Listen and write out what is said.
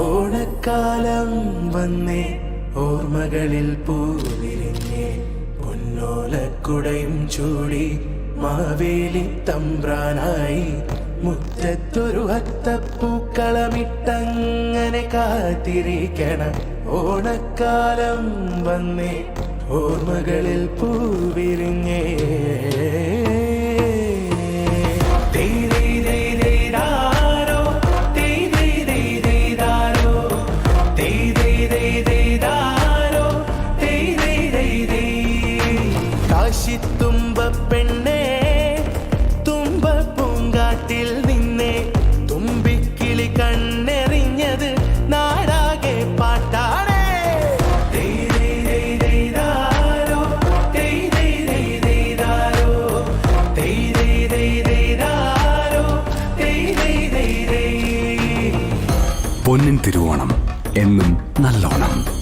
ഓണക്കാലം വന്നേ ഓർമ്മകളിൽ പൂവിരിഞ്ഞേ പൊന്നോലക്കുടയും ചൂടി മാവേലി തമ്പ്രാനായി മുറ്റത്തൊരു അത്തപ്പൂക്കളമിട്ടങ്ങനെ കാത്തിരിക്കണം. ഓണക്കാലം വന്നേ ഓർമ്മകളിൽ പൂവിരിഞ്ഞേ. കാശിത്തുമ്പ പെണ്ണേ തുമ്പ പൂങ്കാട്ടിൽ നിന്നെ തുമ്പിക്കിളി കണ്ണെറിഞ്ഞത് നാടാകെ പാട്ടാണേ. പൊന്നിൻ തിരുവോണം എന്നും നല്ലോണം.